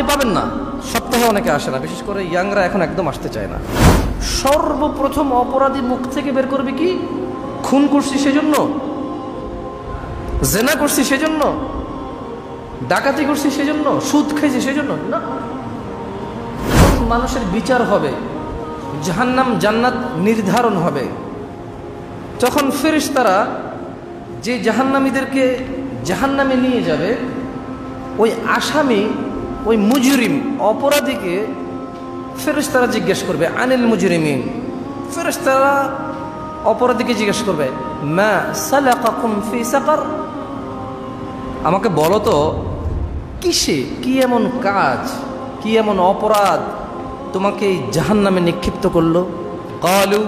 আপনি পাবেন না, সপ্তাহে অনেকে আসে না, বিশেষ করে ইয়াংরা এখন একদম আসতে চায় না। সর্বপ্রথম অপরাধী মুখ থেকে বের করবে কি? খুন করছি সেজন্য, জেনা করছি সেজন্য, ডাকাতি করছি সেজন্য, সুদ খাইছি সেজন্য না। মানুষের বিচার হবে, জাহান্নাম জান্নাত নির্ধারণ হবে। তখন ফেরেশতারা যে জাহান্নামীদেরকে জাহান্নামে নিয়ে যাবে, ওই আসামি, ওই মুজরিম অপরাধীকে ফেরেশতারা জিজ্ঞেস করবে আনিল মুজরিমিন। ফেরেশতারা অপরাধীকে জিজ্ঞেস করবে মা সালাকাকুম ফি সাকার, আমাকে বলো তো কিসে, কি এমন কাজ, কি এমন অপরাধ তোমাকে এই জাহান্নামে নিক্ষিপ্ত করলো? ক্বালু,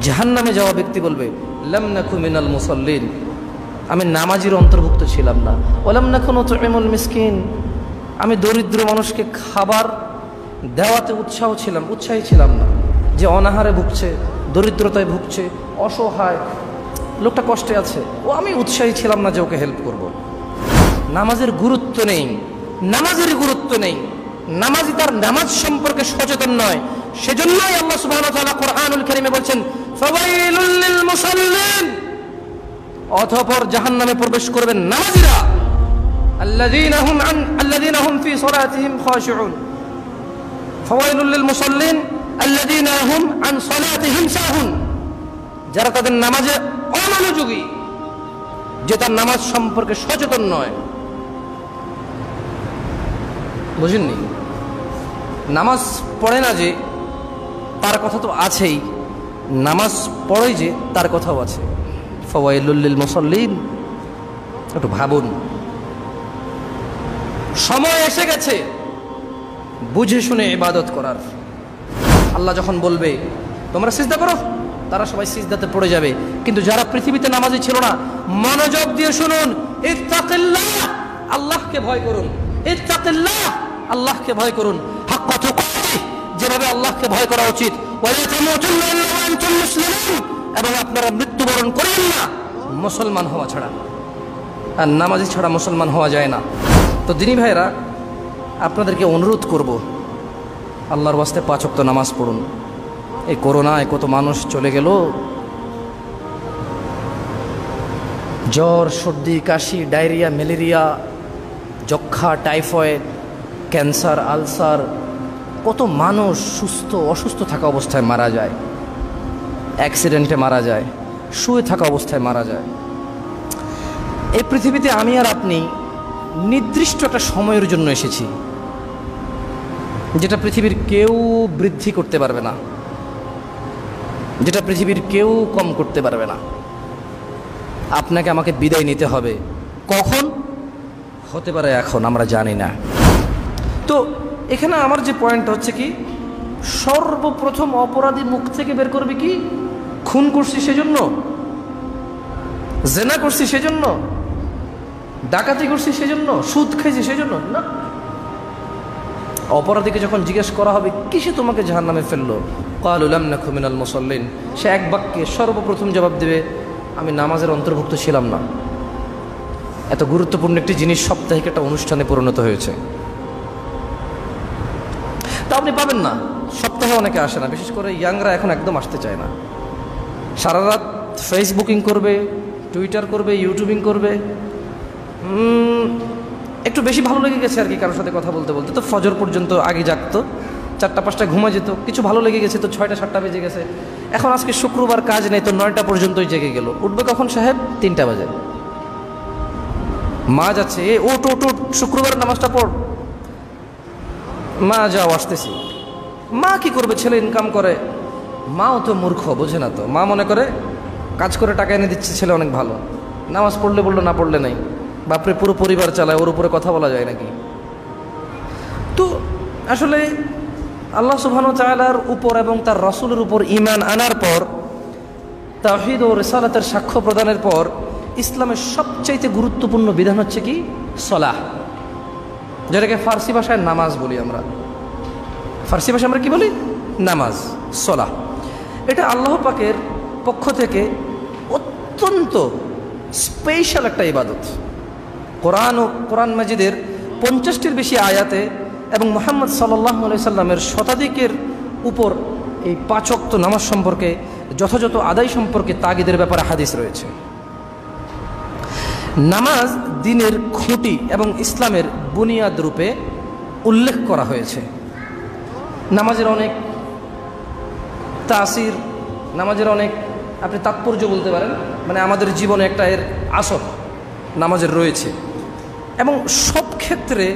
জাহান্নামে যাওয়া ব্যক্তি বলবে লাম নাকু মিনাল মুসাল্লিন, আমি নামাজির অন্তর্ভুক্ত ছিলাম না। ওয়ালাম নাকু নুতঈমুল মিসকিন, আমি দরিদ্র মানুষকে খাবার দেওয়াতে উৎসাহী ছিলাম না। যে অনাহারে ভুগছে, দরিদ্রতায় ভুগছে, অসহায় লোকটা কষ্টে আছে, ও আমি উৎসাহী ছিলাম না যে ওকে হেল্প করব। নামাজের গুরুত্ব নেই, নামাজের গুরুত্ব নেই, নামাজি তার নামাজ সম্পর্কে সচেতন নয়। সেজন্যই আল্লাহ সুবহানাহু ওয়া তাআলা কোরআনুল কারীমে বলছেন ফাওয়াইলুল লিল মুসাল্লিন, অতঃপর জাহান্নামে প্রবেশ করবেন নামাজীরা, আল্লাযীনা হুম ফি সালাতিহিম খাশিউন। ফাওয়াইলুল লিল মুসাল্লিন আল্লাযীনা হুম আন সালাতিহিম সাহুন, যারা তাদের নামাজে অমনোযোগী, যে তার নামাজ সম্পর্কে সচেতন নয়। বুঝেননি? নামাজ পড়ে না যে তার কথা তো আছেই, নামাজ পড়ে যে তার কথাও আছে। ফাওয়াইলুল লিল মুসাল্লিন, একটু ভাবুন। সময় এসে গেছে বুঝে শুনে ইবাদত করার। আল্লাহ যখন বলবে তোমরা সিজদা করো, তারা সবাই সিজদাতে পড়ে যাবে। কিন্তু যারা পৃথিবীতে নামাজি ছিল না, মনোযোগ দিয়ে শুনুন, ইত্তাকিল্লাহ, আল্লাহকে ভয় করুন। ইত্তাকিল্লাহ, আল্লাহকে ভয় করুন। হাক্কা তুকাতিহ, যেভাবে আল্লাহকে ভয় করা উচিত। ওয়ালা তামুতুন্না ইল্লা ওয়া আনতুম মুসলিমুন, এবং আপনারা মৃত্যুবরণ করেন না মুসলমান হওয়া ছাড়া। আর নামাজি ছাড়া মুসলমান হওয়া যায় না। তো দিনী ভাইরা, আপনাদেরকে অনুরোধ করব, আল্লাহর ওয়াস্তে 5 ওয়াক্ত নামাজ পড়ুন। এই করোনায় কত মানুষ চলে গেল, জ্বর, সর্দি, কাশি, ডায়রিয়া, ম্যালেরিয়া, যক্ষা, টাইফয়েড, ক্যান্সার, আলসার, কত মানুষ অসুস্থ থাকা অবস্থায় মারা যায়, অ্যাক্সিডেন্টে মারা যায়, শুয়ে থাকা অবস্থায় মারা যায়। এই পৃথিবীতে আমি আর আপনি নির্দিষ্ট একটা সময়ের জন্য এসেছি, যেটা পৃথিবীর কেউ বৃদ্ধি করতে পারবে না, যেটা পৃথিবীর কেউ কম করতে পারবে না। আপনাকে আমাকে বিদায় নিতে হবে। কখন হতে পারে এখন আমরা জানি না। তো এখানে আমার যে পয়েন্ট হচ্ছে কি, সর্বপ্রথম অপরাধী মুখ থেকে বের করবে কি? খুন করছি সেজন্য, জেনা করছি সেজন্য, ডাকাতি করছি সেজন্য, সুদ খাইছি সেজন্য না। অপরাধীকে যখন জিজ্ঞেস করা হবে কিসে তোমাকে জাহান্নামে ফেললো, ক্বালু লাম নাকু মিনাল মুসাল্লিন, সে এক বাক্যে সর্বপ্রথম জবাব দেবে আমি নামাজের অন্তর্ভুক্ত ছিলাম না। এত গুরুত্বপূর্ণ একটি জিনিস সাপ্তাহিক একটা অনুষ্ঠানে পরিণত হয়েছে। তা আপনি পাবেন না, সপ্তাহে অনেকে আসে না, বিশেষ করে ইয়াংরা এখন একদম আসতে চায় না। সারা রাত ফেসবুকিং করবে, টুইটার করবে, ইউটিউবিং করবে। একটু বেশি ভালো লেগে গেছে আর কি কারোর সাথে কথা বলতে বলতে। তো ফজর পর্যন্ত আগে জাগতো, 4টা-5টায় ঘুমা যেত, কিছু ভালো লেগে গেছে তো 6টা-7টা বেজে গেছে। এখন আজকে শুক্রবার, কাজ নেই, তো 9টা পর্যন্তই জেগে গেল। উঠবে কখন সাহেব? 3টা বাজে। মা যাচ্ছে, এ ওট ওট ওট, শুক্রবার নামাজটা পড়। মা যাও, আসতেছি। মা কি করবে? ছেলে ইনকাম করে। মাও তো মূর্খ, বোঝে না তো। মা মনে করে কাজ করে টাকা এনে দিচ্ছে, ছেলে অনেক ভালো, নামাজ পড়লে বললো, না পড়লে নাই। বাপরে, পুরো পরিবার চালায়, ওর উপরে কথা বলা যায় নাকি? তো আসলে আল্লাহ সুবহানাহু ওয়া তাআলার উপর এবং তার রাসূলের উপর ঈমান আনার পর, তাওহীদ ও রিসালাতের সাক্ষ্য প্রদানের পর, ইসলামের সবচাইতে গুরুত্বপূর্ণ বিধান হচ্ছে কি? সালাহ, যেটাকে ফার্সি ভাষায় নামাজ বলি আমরা। ফার্সি ভাষায় আমরা কি বলি? নামাজ, সালাহ। এটা আল্লাহ পাকের পক্ষ থেকে অত্যন্ত স্পেশাল একটা ইবাদত। কোরআন ও কোরআন মাজিদের 50টির বেশি আয়াতে এবং মুহাম্মদ সাল্লাল্লাহু আলাইহি সাল্লামের শতাধিকের উপর এই 5 ওয়াক্ত নামাজ সম্পর্কে যথাযথ আদায় সম্পর্কে তাগিদের ব্যাপারে হাদিস রয়েছে। নামাজ দ্বীনের খুঁটি এবং ইসলামের বুনিয়াদ রূপে উল্লেখ করা হয়েছে। নামাজের অনেক তাসির, নামাজের অনেক আপনি তাৎপর্য বলতে পারেন, মানে আমাদের জীবনে একটা এর আসর নামাজের রয়েছে এবং সব ক্ষেত্রে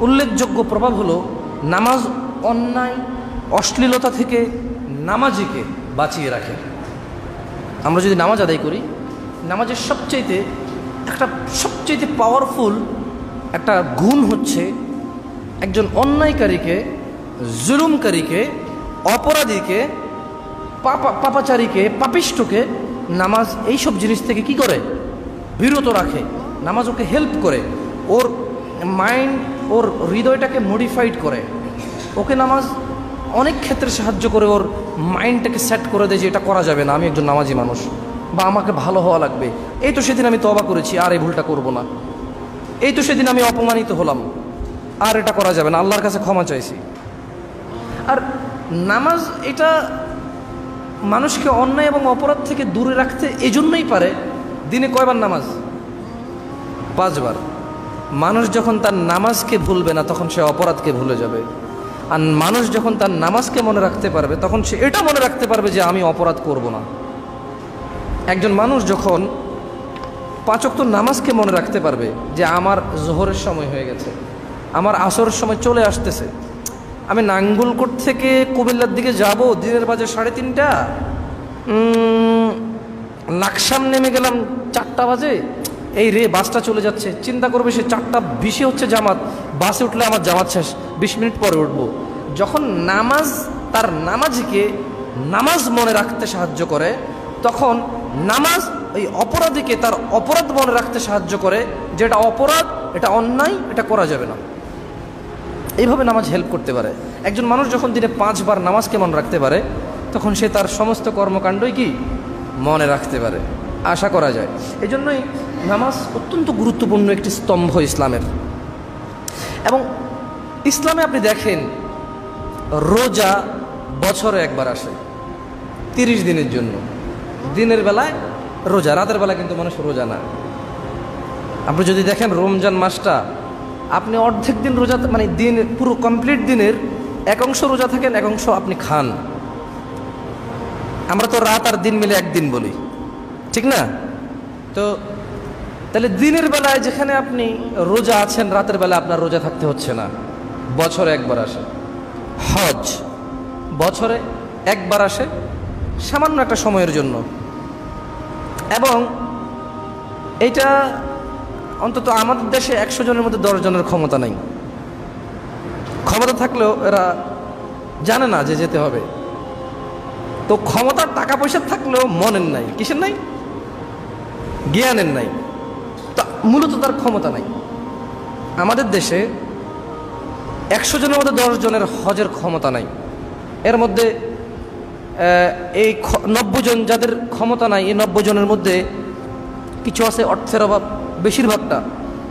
উল্লেখযোগ্য প্রভাব হলো নামাজ অন্যায় অশ্লীলতা থেকে নামাজিকে বাঁচিয়ে রাখে। আমরা যদি নামাজ আদায় করি, নামাজের সবচাইতে পাওয়ারফুল একটা গুণ হচ্ছে একজন অন্যায়কারীকে, জুলুমকারীকে, অপরাধীকে, পাপাচারীকে, পাপিষ্ঠকে নামাজ এইসব জিনিস থেকে কি করে? বিরত রাখে। নামাজ ওকে হেল্প করে, ওর মাইন্ড, ওর হৃদয়টাকে মডিফাইড করে। ওকে নামাজ অনেক ক্ষেত্রে সাহায্য করে, ওর মাইন্ডটাকে সেট করে দেয় যে এটা করা যাবে না, আমি একজন নামাজি মানুষ, বা আমাকে ভালো হওয়া লাগবে। এই তো সেদিন আমি তওবা করেছি, আর এই ভুলটা করব না। এই তো সেদিন আমি অপমানিত হলাম, আর এটা করা যাবে না, আল্লাহর কাছে ক্ষমা চাইছি। আর নামাজ এটা মানুষকে অন্যায় এবং অপরাধ থেকে দূরে রাখতে এজন্যই পারে। দিনে কয়বার নামাজ? 5 বার। মানুষ যখন তার নামাজকে ভুলবে না, তখন সে অপরাধকে ভুলে যাবে। আর মানুষ যখন তার নামাজকে মনে রাখতে পারবে, তখন সে এটা মনে রাখতে পারবে যে আমি অপরাধ করব না। একজন মানুষ যখন 5 ওয়াক্ত নামাজকে মনে রাখতে পারবে যে আমার জোহরের সময় হয়ে গেছে, আমার আসরের সময় চলে আসতেছে, আমি নাঙ্গলকোট থেকে কুমিল্লার দিকে যাব, দিনের বাজে 3:30, লাকসাম নেমে গেলাম 4টা বাজে, এই রে বাসটা চলে যাচ্ছে। চিন্তা করবে সে 4:20 হচ্ছে জামাত, বাসে উঠলে আমার জামাত শেষ, 20 মিনিট পরে উঠবো। যখন নামাজ তার নামাজিকে নামাজ মনে রাখতে সাহায্য করে, তখন নামাজ এই অপরাধীকে তার অপরাধ মনে রাখতে সাহায্য করে, যে এটা অপরাধ, এটা অন্যায়, এটা করা যাবে না। এইভাবে নামাজ হেল্প করতে পারে। একজন মানুষ যখন দিনে 5 বার নামাজকে মনে রাখতে পারে, তখন সে তার সমস্ত কর্মকাণ্ডই কি মনে রাখতে পারে, আশা করা যায়। এই জন্যই নামাজ অত্যন্ত গুরুত্বপূর্ণ একটি স্তম্ভ ইসলামের। এবং ইসলামে আপনি দেখেন, রোজা বছরে একবার আসে 30 দিনের জন্য। দিনের বেলায় রোজা, রাতের বেলায় কিন্তু মানুষ রোজা না। আপনি যদি দেখেন রমজান মাসটা, আপনি অর্ধেক দিন রোজা, মানে দিন পুরো কমপ্লিট দিনের এক অংশ রোজা থাকেন, এক অংশ আপনি খান। আমরা তো রাত আর দিন মিলে একদিন বলি, ঠিক না? তো তাহলে দিনের বেলায় যেখানে আপনি রোজা আছেন, রাতের বেলায় আপনার রোজা থাকতে হচ্ছে না। বছরে একবার আসে হজ, বছরে একবার আসে সামান্য একটা সময়ের জন্য। এবং এটা অন্তত আমাদের দেশে 100 জনের মধ্যে 10 জনের ক্ষমতা নেই। ক্ষমতা থাকলেও এরা জানে না যে যেতে হবে। তো ক্ষমতার টাকা পয়সা থাকলেও মনের নাই। কিসের নাই? জ্ঞানের নাই। তা মূলত তার ক্ষমতা নাই। আমাদের দেশে 100 জনের মধ্যে 10 জনের হজের ক্ষমতা নাই। এর মধ্যে এই 90 জন যাদের ক্ষমতা নাই, এই 90 জনের মধ্যে কিছু আছে অর্থের অভাব, বেশিরভাগটা।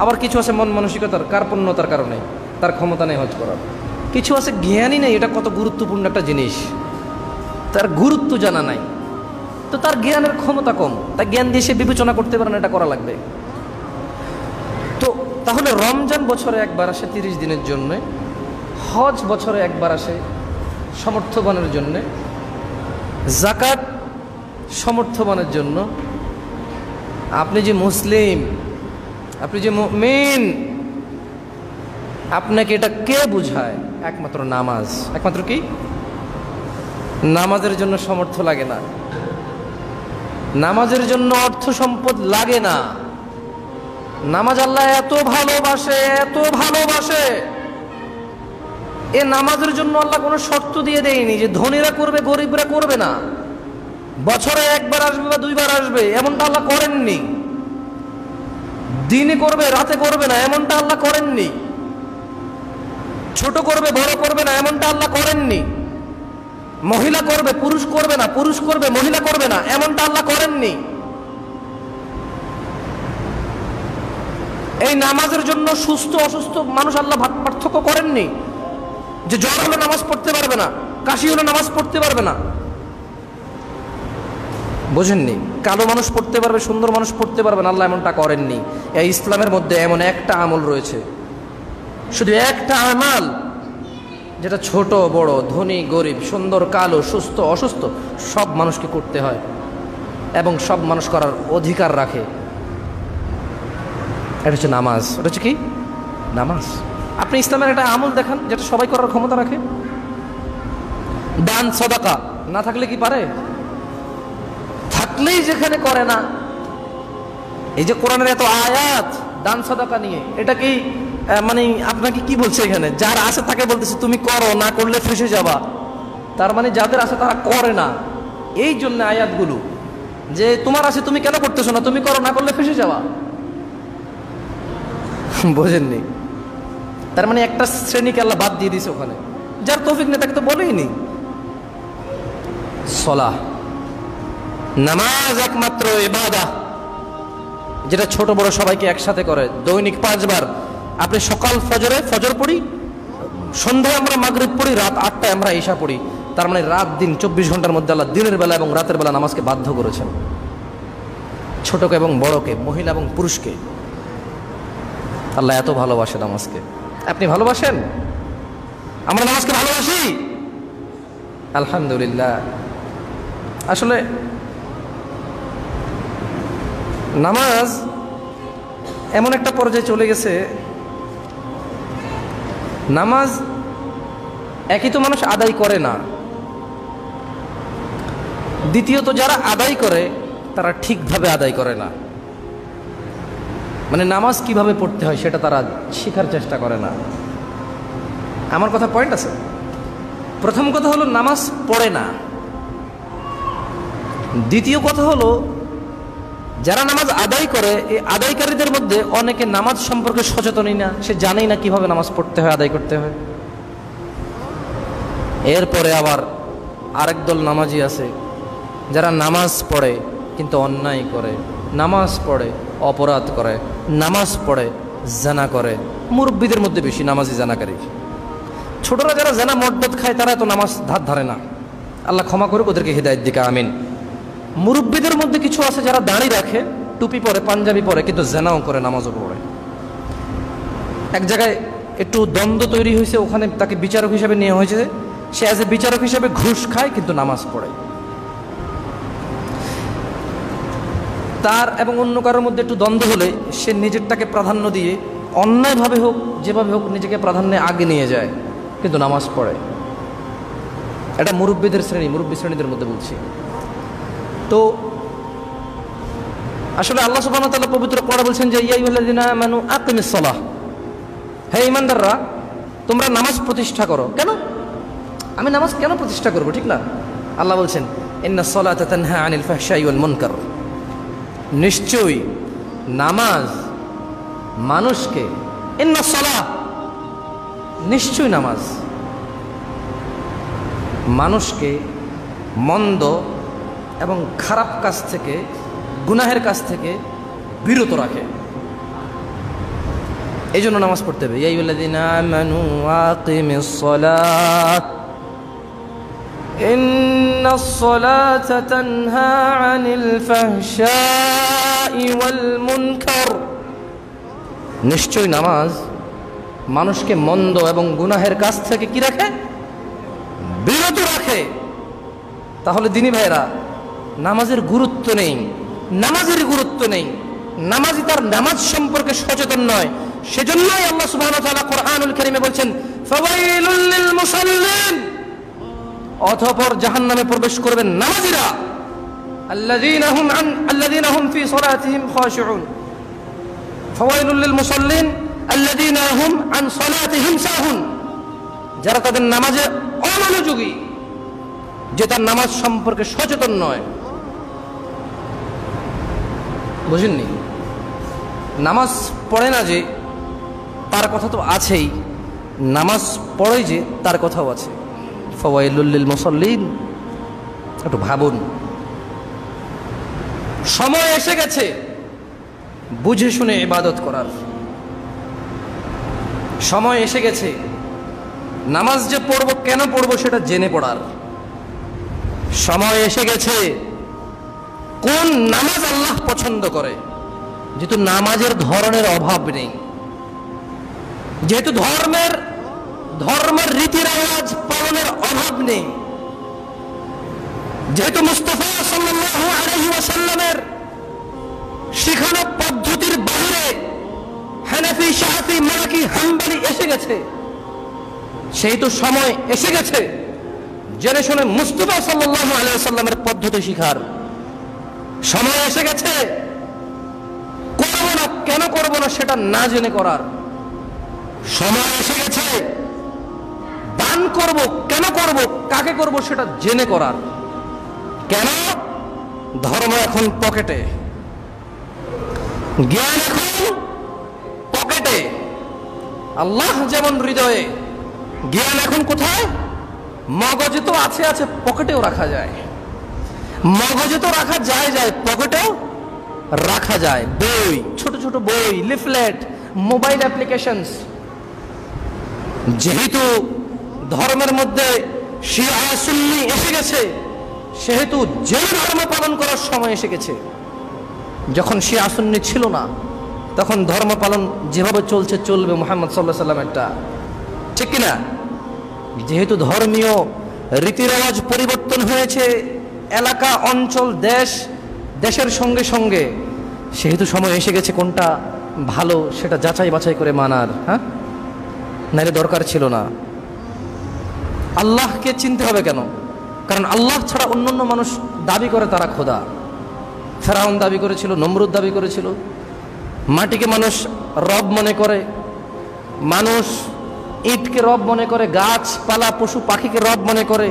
আবার কিছু আছে মন মানসিকতার কার্পণ্যতার কারণে তার ক্ষমতা নেই হজ করার। কিছু আছে জ্ঞানই নেই, এটা কত গুরুত্বপূর্ণ একটা জিনিস, তার গুরুত্ব জানা নাই। তো তার জ্ঞানের ক্ষমতা কম, তার জ্ঞান দিয়ে সে বিবেচনা করতে পারে না এটা করা লাগবে। তো তাহলে রমজান বছরে একবার আসে 30 দিনের জন্য, হজ বছরে একবার আসে সমর্থবানের জন্যে, যাকাত সমর্থবানের জন্য। আপনি যে মুসলিম, আপনি যে মুমিন, আপনাকে এটা কে বুঝায়? একমাত্র নামাজ। একমাত্র কি? নামাজের জন্য সামর্থ্য লাগে না, নামাজের জন্য অর্থ সম্পদ লাগে না। নামাজ আল্লাহ এত ভালোবাসে, এত ভালোবাসে, এ নামাজের জন্য আল্লাহ কোনো শর্ত দিয়ে দেয়নি যে ধনীরা করবে গরিবরা করবে না, বছরে একবার আসবে বা 2 বার আসবে, এমনটা আল্লাহ করেননি। দিনে করবে রাতে করবে না, এমনটা আল্লাহ করেননি। ছোট করবে বড় করবে না, এমনটা আল্লাহ করেননি। মহিলা করবে পুরুষ করবে না, পুরুষ করবে মহিলা করবে না, এমনটা আল্লাহ করেননি। এই নামাজের জন্য সুস্থ অসুস্থ মানুষ আল্লাহ পার্থক্য করেননি, যে জ্বর হলে নামাজ পড়তে পারবে না, কাশি হলে নামাজ পড়তে পারবে না। বোঝেননি? কালো মানুষ পড়তে পারবে, সুন্দর মানুষ পড়তে পারবে না, আল্লাহ এমনটা করেননি। এই ইসলামের মধ্যে এমন একটা আমল রয়েছে, শুধু একটা আমাল, যেটা ছোট বড়, ধনী গরিব, সুন্দর কালো, সুস্থ অসুস্থ সব মানুষকে করতে হয় এবং সব মানুষ করার অধিকার রাখে। এটা হচ্ছে নামাজ। এটা হচ্ছে কি? নামাজ। আপনি ইসলামের একটা আমল দেখান যেটা সবাই করার ক্ষমতা রাখে। দান সাদাকা না থাকলে কি পারে? থাকলেই যেখানে করে না। এই যে কোরআনের এত আয়াত দান সাদাকা নিয়ে, এটা কি মানে আপনাকে কি বলছে এখানে? যার আছে তাকে বলতেছে তুমি করো, না করলে ফেসে যাবা। তার মানে যাদের আছে তারা করে না। এই জন্য আয়াতগুলো যে তোমার আছে তুমি কেন করতেছো না, তুমি করো, না করলে ফেসে যাবা। বোঝেননি? তার মানে একটা শ্রেণীকে আল্লাহ বাদ দিয়ে দিয়েছে ওখানে। যার তৌফিক নেই তাকে তো বলেই নি। সলাহ, নামাজ একমাত্র ইবাদত যেটা ছোট বড় সবাইকে একসাথে করে। দৈনিক 5 বার। আপনি সকাল ফজর পড়ি, সন্ধ্যায় আমরা মাগরিব পড়ি, রাত 8টায় আমরা ইশা পড়ি। তার মানে রাত দিন 24 ঘন্টার মধ্যে আল্লাহ দিনের বেলা এবং রাতের বেলা নামাজকে বাধ্য করেছেন, ছোটকে এবং বড়কে, মহিলা এবং পুরুষকে। আল্লাহ এত ভালোবাসে নামাজকে। আপনি ভালোবাসেন? আমরা নামাজকে ভালোবাসি আলহামদুলিল্লাহ। আসলে নামাজ এমন একটা পর্যায়ে চলে গেছে, নামাজ একই তো মানুষ আদায় করে না, দ্বিতীয়ত যারা আদায় করে তারা ঠিকভাবে আদায় করে না। মানে নামাজ কিভাবে পড়তে হয় সেটা তারা শেখার চেষ্টা করে না। আমার কথা পয়েন্ট আছে? প্রথম কথা হলো নামাজ পড়ে না। দ্বিতীয় কথা হলো যারা নামাজ আদায় করে, এই আদায়কারীদের মধ্যে অনেকে নামাজ সম্পর্কে সচেতনই না, সে জানেই না কিভাবে নামাজ পড়তে হয়, আদায় করতে হয়। এরপরে আবার আরেক দল নামাজি আছে যারা নামাজ পড়ে কিন্তু অন্যায় করে, নামাজ পড়ে অপরাধ করে, নামাজ পড়ে জানা করে। মুরব্বীদের মধ্যে বেশি নামাজি জানাকারী। ছোটরা যারা জানা মর্দত খায় তারা তো নামাজ ধার ধারে না। আল্লাহ ক্ষমা করুক, ওদেরকে হিদায়াত দিকে আমিন। মুরব্বীদের মধ্যে কিছু আছে যারা দাড়ি রাখে, টুপি পরে, পাঞ্জাবি পরে, কিন্তু জানাও করে, নামাজও পড়ে। এক জায়গায় একটু দ্বন্দ্ব তৈরি হয়েছে, ওখানে তাকে বিচারক হিসেবে নেওয়া হয়েছে। সে অ্যাজ এ বিচারক হিসেবে ঘুষ খায় কিন্তু নামাজ পড়ে। তার এবং অন্য কারোর মধ্যে একটু দ্বন্দ্ব হলে সে নিজেরটাকে প্রাধান্য দিয়ে অন্যায়ভাবে হোক যেভাবে হোক নিজেকে প্রাধান্যে আগে নিয়ে যায়, কিন্তু নামাজ পড়ে। এটা মুরব্বীদের শ্রেণী, মুরব্বী শ্রেণীদের মধ্যে বলছি। তো আসলে আল্লাহ সুবহানাহু ওয়া তাআলা পবিত্র কোরআনে বলছেন যে ইয়া আইয়ুহাল্লাযীনা আমানু আকিমিস সালাহ, হে ঈমানদাররা তোমরা নামাজ প্রতিষ্ঠা করো। কেন? আমি নামাজ কেন প্রতিষ্ঠা করব? ঠিক না? আল্লাহ বলছেন ইন্নাস সালাতা তানহা আনিল ফাহশাই ওয়াল মুনকার, নিশ্চয়ই নামাজ মানুষকে, ইন্নাস সালাহ নিশ্চয়ই নামাজ মানুষকে মন্দ এবং খারাপ কাজ থেকে, গুনাহের কাজ থেকে বিরত রাখে। এই জন্য নামাজ পড়তে হবে। ইয়া আইয়ুহাল্লাযীনা আমানু আকিমিস সালাহ ইন্নাস সালাতা তানহা আনিল ফাহশাই ওয়াল মুনকার, নিশ্চয়ই নামাজ মানুষকে মন্দ এবং গুনাহের কাজ থেকে কি রাখে? বিরত রাখে। তাহলে দিনী ভাইরা, নামাজের গুরুত্ব নেই, নামাজের গুরুত্ব নেই, নামাজি তার নামাজ সম্পর্কে সচেতন নয়। সেজন্যই আল্লাহ সুবহানাহু ওয়া তাআলা কোরআনুল কারীমে বলছেন ফাওয়াইলুল লিল মুসাল্লিন, অতঃপর জাহান্নামে প্রবেশ করবেন নামাজিরা, আল্লাযীনা হুম ফি সালাতিহিম খাশিউন। ফাওয়াইলুল লিল মুসাল্লিন আল্লাযীনা হুম আন সালাতিহিম সাহুন, যারা তাদের নামাজে অমনোযোগী, যে তার নামাজ সম্পর্কে সচেতন নয়। বুঝেননি? নামাজ পড়ে না যে তার কথা তো আছেই, নামাজ পড়ে যে তার কথাও আছে। ফাওয়াইলুল লিল মুসাল্লিন, একটু ভাবুন। সময় এসে গেছে বুঝে শুনে ইবাদত করার। সময় এসে গেছে নামাজ যে পড়ব কেন পড়ব সেটা জেনে পড়ার। সময় এসে গেছে কোন নামাজ আল্লাহ পছন্দ করে, যেহেতু নামাজের ধরনের অভাব নেই, যেহেতু ধর্মের রীতি রেওয়াজ পালনের অভাব নেই, যেহেতু মুস্তাফা সাল্লাল্লাহু আলাইহি ওয়াসাল্লামের শিখানো পদ্ধতির বাইরে হানাফি, শাফি, মালিকি, হাম্বলি এসে গেছে, সেহেতু সময় এসে গেছে জেনে শুনে মুস্তাফা সাল্লাল্লাহু আলাইহি ওয়াসাল্লামের পদ্ধতি শিখার। সময় এসে গেছে করব না কেন করব না সেটা না জেনে করার। সময় এসে গেছে দান করব কেন করব, কাকে করব সেটা জেনে করার। কেন? ধর্ম এখন পকেটে, জ্ঞান এখন পকেটে। আল্লাহ যেমন হৃদয়ে, জ্ঞান এখন কোথায়? মগজে তো আছে, পকেটেও রাখা যায়। মগজে তো রাখা যায়, পকেটেও রাখা যায়। বই, ছোট ছোট বই, লিফলেট, মোবাইল অ্যাপ্লিকেশনস। যেহেতু ধর্মের মধ্যে শিয়া সুন্নি এসে গেছে, সেহেতু যে ধর্ম পালন করার সময় এসে গেছে। যখন শিয়া সুন্নি ছিল না, তখন ধর্ম পালন যেভাবে চলবে মুহাম্মদ সাল্লাল্লাহু আলাইহি ওয়াসাল্লামেরটা, ঠিক কিনা? যেহেতু ধর্মীয় রীতিরেওয়াজ পরিবর্তন হয়েছে, এলাকা, অঞ্চল, দেশের সঙ্গে সঙ্গে, সেহেতু সময় এসে গেছে কোনটা ভালো সেটা যাচাই বাছাই করে মানার। হ্যাঁ, নাইলে দরকার ছিল না। আল্লাহকে চিনতে হবে কেন? কারণ আল্লাহ ছাড়া অন্যান্য মানুষ দাবি করে তারা খোদা। ফেরাউন দাবি করেছিল, নমরুদ দাবি করেছিল। মাটিকে মানুষ রব মনে করে, মানুষ ইটকে রব মনে করে, গাছপালা, পশু পাখিকে রব মনে করে।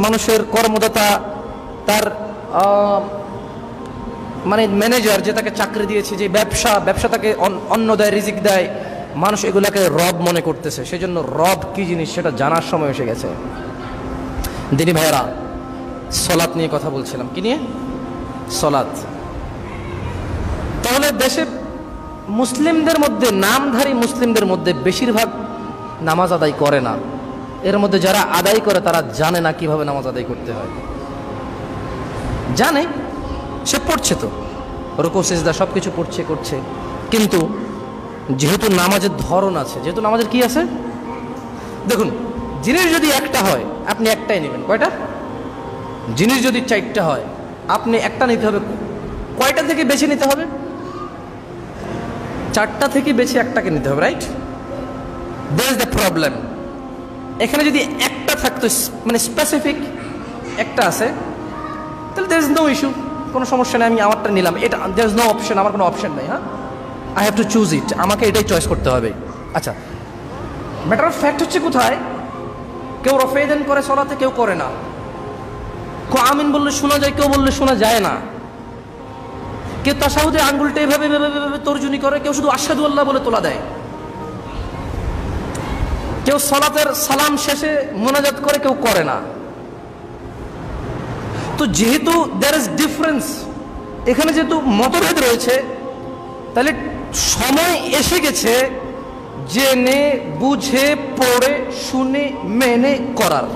মানুষের কর্মদাতা, তার মানে ম্যানেজার যে তাকে চাকরি দিয়েছে, যে ব্যবসা তাকে অন্ন দেয়, রিজিক দেয়, মানুষ এগুলাকে রব মনে করতেছে। সেই জন্য রব কি জিনিস সেটা জানার সময় এসে গেছে। দিনী ভাইয়েরা, সলাত নিয়ে কথা বলছিলাম। কি নিয়ে? সলাত। তাহলে দেশে মুসলিমদের মধ্যে, নামধারী মুসলিমদের মধ্যে বেশিরভাগ নামাজ আদায় করে না। এর মধ্যে যারা আদায় করে তারা জানে না কিভাবে নামাজ আদায় করতে হয়। জানে, সে পড়ছে, তো রুকু সিজদা সবকিছু করছে, কিন্তু যেহেতু নামাজের ধরন আছে, যেহেতু নামাজের কি আছে, দেখুন, জিনিস যদি একটা হয় আপনি একটাই নেবেন। কয়টা? জিনিস যদি 4টা হয় আপনি একটা নিতে হবে। কয়টা থেকে বেছে নিতে হবে? 4টা থেকে বেছে একটাকে নিতে হবে, রাইট? That's the problem. এখানে যদি একটা থাকতো, মানে স্পেসিফিক একটা আছে, তাহলে দ্যার ইজ নো ইস্যু, কোনো সমস্যা নেই, আমি আমারটা নিলাম। এটা দ্যার ইজ নো অপশন, আমার কোনো অপশন নেই। হ্যাঁ, আই হ্যাভ টু চুজ ইট, আমাকে এটাই চয়েস করতে হবে। আচ্ছা, ম্যাটার অফ ফ্যাক্ট হচ্ছে কোথায়, কেউ রফেদান করে সলাতে, কেউ করে না। কেউ আমিন বললে শোনা যায়, কেউ বললে শোনা যায় না। কেউ তাশাহুদে আঙ্গুলটা এভাবে তর্জনী করে, কেউ শুধু আশহাদু আল্লাহ বলে তোলা দেয়। কেউ সলাতের সালাম শেষে মোনাজাত করে, কেউ করে না। তো যেহেতু দেয়ার ইজ ডিফারেন্স, এখানে যেহেতু মতভেদ রয়েছে, তাহলে সময় এসে গেছে জেনে বুঝে পড়ে শুনে মেনে করার।